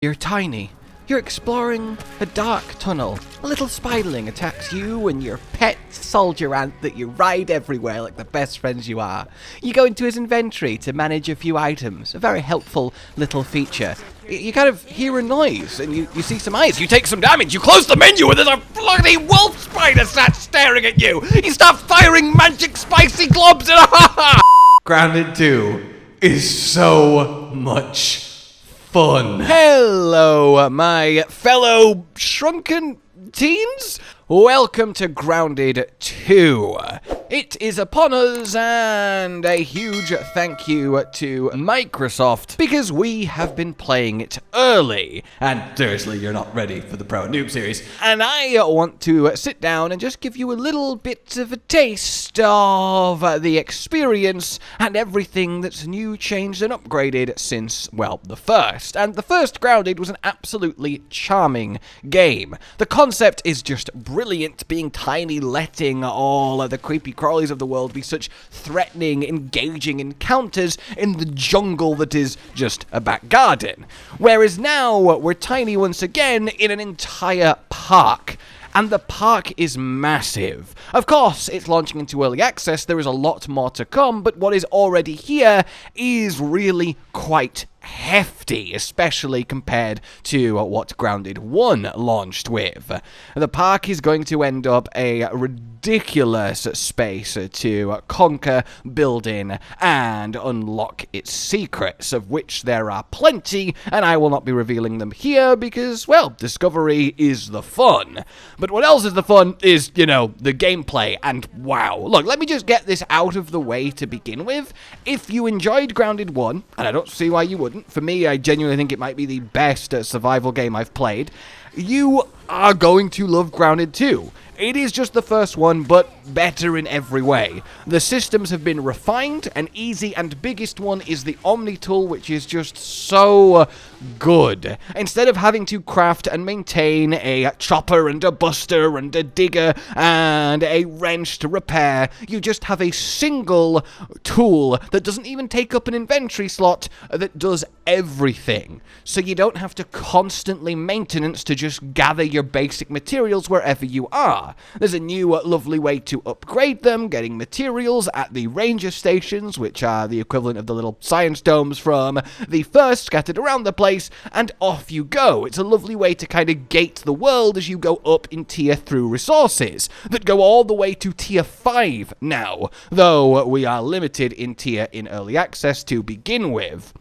You're tiny. You're exploring a dark tunnel. A little spiderling attacks you and your pet soldier ant that you ride everywhere like the best friends you are. You go into his inventory to manage a few items, a very helpful little feature. You kind of hear a noise and you see some eyes. You take some damage, you close the menu and there's a bloody wolf spider sat staring at you. You start firing magic spicy globs and Grounded 2 is so much fun. Hello, my fellow shrunken teens. Welcome to Grounded 2. It is upon us, and a huge thank you to Microsoft because we have been playing it early. And seriously, you're not ready for the Pro Noob series. And I want to sit down and just give you a little bit of a taste of the experience and everything that's new, changed, and upgraded since, well, the first. And the first Grounded was an absolutely charming game. The concept is just brilliant, being tiny, letting all of the creepy crawlies of the world be such threatening, engaging encounters in the jungle that is just a back garden. Whereas now, we're tiny once again in an entire park. And the park is massive. Of course, it's launching into early access, there is a lot more to come, but what is already here is really quite hefty, especially compared to what Grounded 1 launched with. The park is going to end up a ridiculous space to conquer, build in, and unlock its secrets, of which there are plenty, and I will not be revealing them here because, well, discovery is the fun. But what else is the fun is, you know, the gameplay, and wow. Look, let me just get this out of the way to begin with. If you enjoyed Grounded 1, and I don't see why you wouldn't, for me, I genuinely think it might be the best survival game I've played, you are going to love Grounded 2. It is just the first one, but better in every way. The systems have been refined, and easy and biggest one is the omni-tool, which is just so good. Instead of having to craft and maintain a chopper and a buster and a digger and a wrench to repair, you just have a single tool that doesn't even take up an inventory slot that does everything. So you don't have to constantly maintenance to just gather your basic materials wherever you are. There's a new lovely way to upgrade them, getting materials at the ranger stations, which are the equivalent of the little science domes from the first, scattered around the place, and off you go. It's a lovely way to kind of gate the world as you go up in tier through resources, that go all the way to tier 5 now, though we are limited in tier in early access to begin with.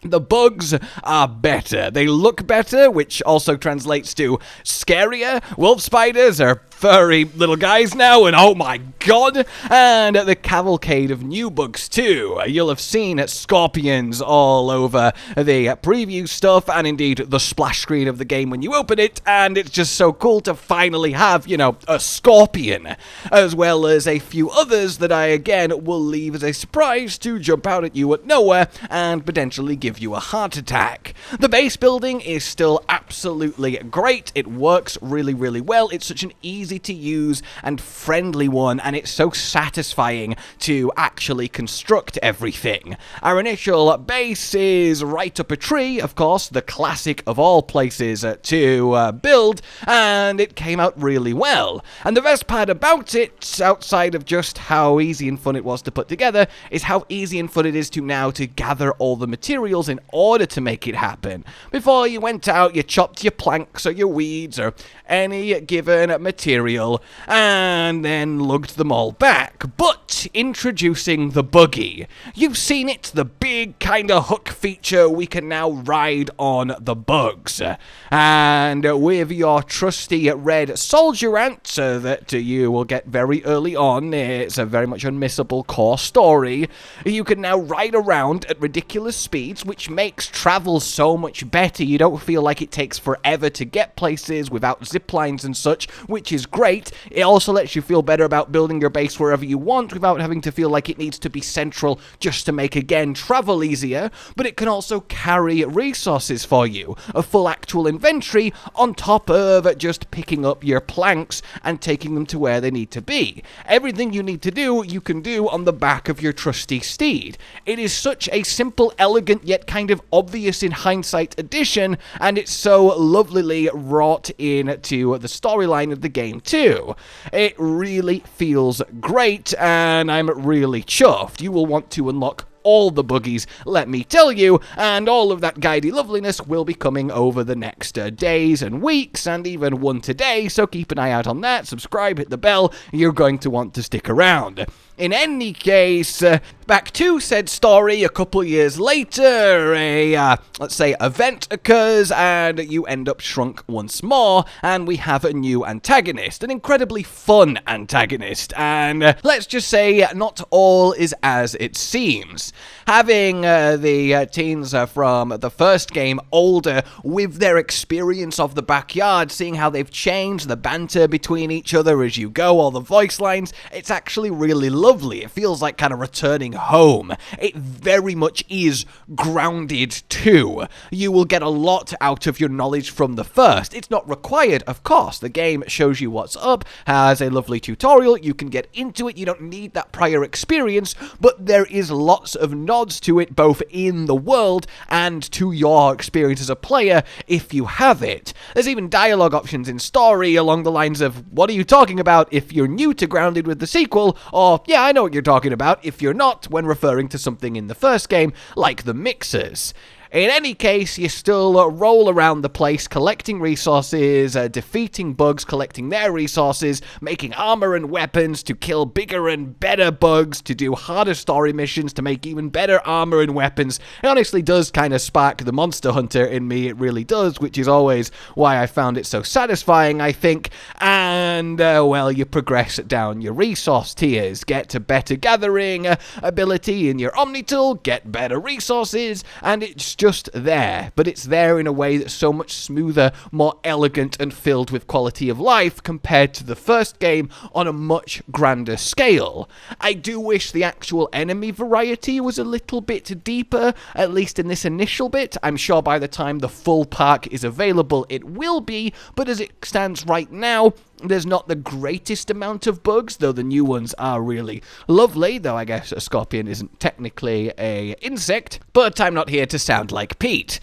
The bugs are better. They look better, which also translates to scarier. Wolf spiders are furry little guys now, and oh my god! And the cavalcade of new bugs too. You'll have seen scorpions all over the preview stuff, and indeed the splash screen of the game when you open it, and it's just so cool to finally have, you know, a scorpion, as well as a few others that I again will leave as a surprise to jump out at you at nowhere and potentially give you a heart attack. The base building is still absolutely great. It works really, really well. It's such an easy to use and friendly one, and it's so satisfying to actually construct everything. Our initial base is right up a tree, of course, the classic of all places to build, and it came out really well. And the best part about it, outside of just how easy and fun it was to put together, is how easy and fun it is to now to gather all the materials in order to make it happen. Before you went out, you chopped your planks or your weeds or any given material and then lugged them all back. But introducing the buggy. You've seen it, the big kind of hook feature. We can now ride on the bugs. And with your trusty red soldier ant that you will get very early on, it's a very much unmissable core story, you can now ride around at ridiculous speeds, which makes travel so much better. You don't feel like it takes forever to get places without zip lines and such, which is great. It also lets you feel better about building your base wherever you want without having to feel like it needs to be central just to make, again, travel easier, but it can also carry resources for you, a full actual inventory on top of just picking up your planks and taking them to where they need to be. Everything you need to do, you can do on the back of your trusty steed. It is such a simple, elegant, yet kind of obvious in hindsight addition, and it's so lovelily wrought into the storyline of the game too. It really feels great, and I'm really chuffed. You will want to unlock all the buggies, let me tell you, and all of that guidey loveliness will be coming over the next days and weeks, and even one today, so keep an eye out on that, subscribe, hit the bell, you're going to want to stick around. In any case, back to said story, a couple years later, let's say, event occurs, and you end up shrunk once more, and we have a new antagonist, an incredibly fun antagonist, and let's just say, not all is as it seems. Having the teens from the first game older, with their experience of the backyard, seeing how they've changed, the banter between each other as you go, all the voice lines, it's actually really lovely. It feels like kind of returning home. It very much is grounded too. You will get a lot out of your knowledge from the first. It's not required, of course. The game shows you what's up, has a lovely tutorial, you can get into it, you don't need that prior experience, but there is lots of nods to it both in the world and to your experience as a player if you have it. There's even dialogue options in story along the lines of, what are you talking about if you're new to Grounded with the sequel, or, yeah, I know what you're talking about if you're not, when referring to something in the first game, like the mixers. In any case, you still roll around the place collecting resources, defeating bugs, collecting their resources, making armor and weapons to kill bigger and better bugs, to do harder story missions, to make even better armor and weapons. It honestly does kind of spark the monster hunter in me, it really does, which is always why I found it so satisfying, I think. And, well, you progress down your resource tiers, get to better gathering ability in your omni-tool, get better resources, and it's just there, but it's there in a way that's so much smoother, more elegant, and filled with quality of life compared to the first game on a much grander scale. I do wish the actual enemy variety was a little bit deeper, at least in this initial bit. I'm sure by the time the full park is available it will be, but as it stands right now, there's not the greatest amount of bugs, though the new ones are really lovely, though I guess a scorpion isn't technically an insect, but I'm not here to sound like Pete.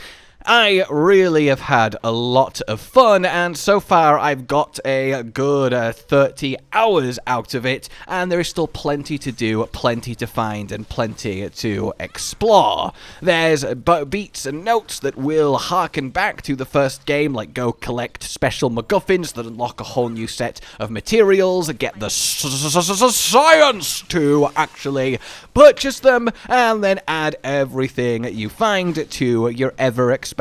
I really have had a lot of fun, and so far I've got a good 30 hours out of it, and there is still plenty to do, plenty to find, and plenty to explore. There's beats and notes that will harken back to the first game, like go collect special MacGuffins that unlock a whole new set of materials, get the science to actually purchase them, and then add everything you find to your ever-expanding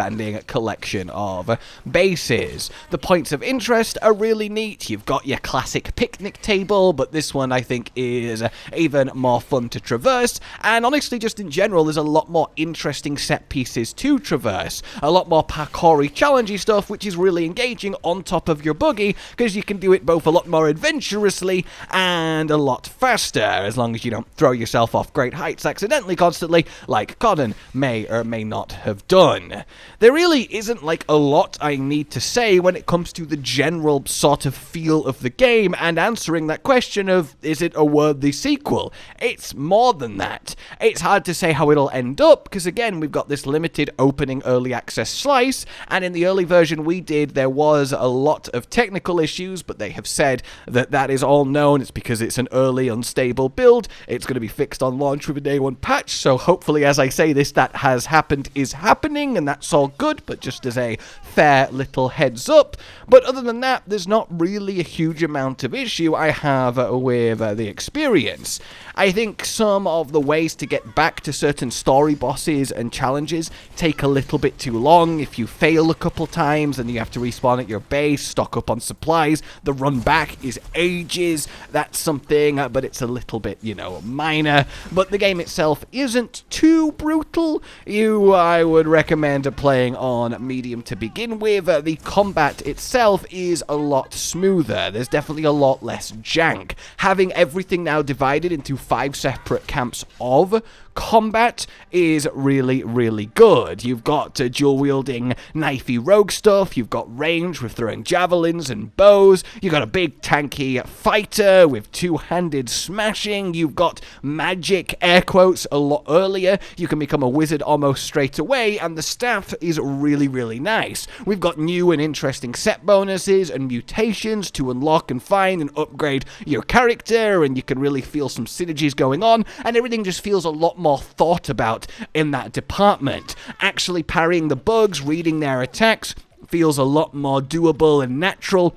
collection of bases. The points of interest are really neat. You've got your classic picnic table, but this one I think is even more fun to traverse, and honestly just in general there's a lot more interesting set pieces to traverse, a lot more parkoury challengey stuff which is really engaging on top of your buggy, because you can do it both a lot more adventurously and a lot faster, as long as you don't throw yourself off great heights accidentally constantly, like Codden may or may not have done. There really isn't like a lot I need to say when it comes to the general sort of feel of the game and answering that question of, is it a worthy sequel? It's more than that. It's hard to say how it'll end up, because again, we've got this limited opening early access slice, and in the early version we did, there was a lot of technical issues, but they have said that that is all known. It's because it's an early unstable build. It's going to be fixed on launch with a day one patch, so hopefully as I say this, that has happened is happening, and that's all good, but just as a fair little heads up. But other than that, there's not really a huge amount of issue I have with the experience. I think some of the ways to get back to certain story bosses and challenges take a little bit too long. If you fail a couple times and you have to respawn at your base, stock up on supplies, the run back is ages. That's something, but it's a little bit, minor. But the game itself isn't too brutal. I would recommend playing on medium to begin with, the combat itself is a lot smoother. There's definitely a lot less jank. Having everything now divided into 5 separate camps of combat is really, really good. You've got dual-wielding knifey rogue stuff, you've got range with throwing javelins and bows, you've got a big tanky fighter with two-handed smashing, you've got magic, air quotes, a lot earlier, you can become a wizard almost straight away, and the staff is really, really nice. We've got new and interesting set bonuses and mutations to unlock and find and upgrade your character, and you can really feel some synergies going on, and everything just feels a lot more thought about in that department. Actually parrying the bugs, reading their attacks, feels a lot more doable and natural.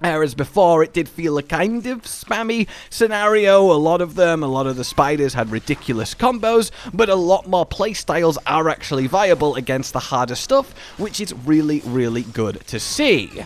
Whereas before, it did feel a kind of spammy scenario. A lot of the spiders had ridiculous combos, but a lot more playstyles are actually viable against the harder stuff, which is really, really good to see.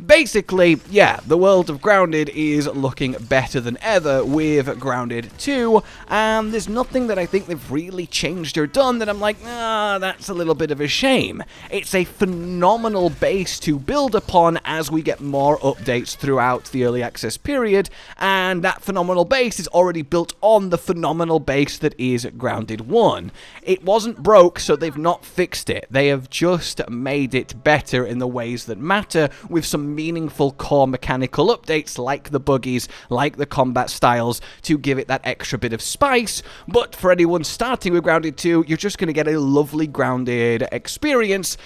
Basically, yeah, the world of Grounded is looking better than ever with Grounded 2, and there's nothing that I think they've really changed or done that I'm like, that's a little bit of a shame. It's a phenomenal base to build upon as we get more updates throughout the early access period, and that phenomenal base is already built on the phenomenal base that is Grounded 1. It wasn't broke, so they've not fixed it. They have just made it better in the ways that matter, with some meaningful core mechanical updates like the buggies, like the combat styles, to give it that extra bit of spice. But for anyone starting with Grounded 2, you're just going to get a lovely Grounded experience,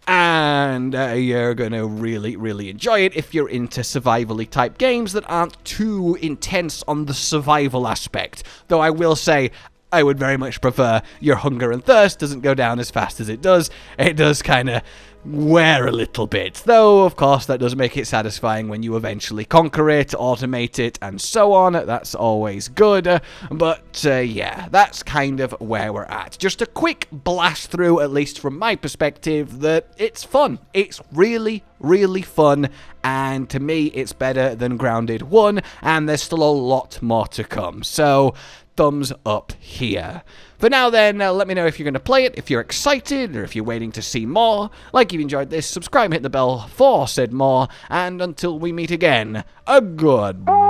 and you're going to really, really enjoy it if you're into survival-y type games that aren't too intense on the survival aspect. Though I will say, I would very much prefer your hunger and thirst doesn't go down as fast as it does. It does kind of wear a little bit, though of course that does make it satisfying when you eventually conquer it, automate it, and so on. That's always good, but yeah, that's kind of where we're at. Just a quick blast through, at least from my perspective, that it's fun. It's really, really fun, and to me it's better than Grounded 1, and there's still a lot more to come, so thumbs up here. For now then, let me know if you're going to play it, if you're excited, or if you're waiting to see more. Like if you enjoyed this, subscribe, hit the bell for said more, and until we meet again, a goodbye.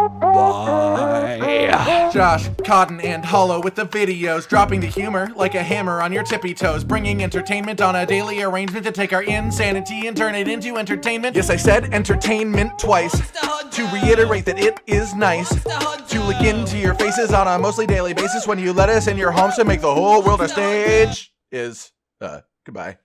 Josh, Cotton, and Hollow with the videos, dropping the humor like a hammer on your tippy toes, bringing entertainment on a daily arrangement to take our insanity and turn it into entertainment. Yes, I said entertainment twice, to reiterate that it is nice to look into your faces on a mostly daily basis when you let us in your homes to make the whole world a stage. Goodbye.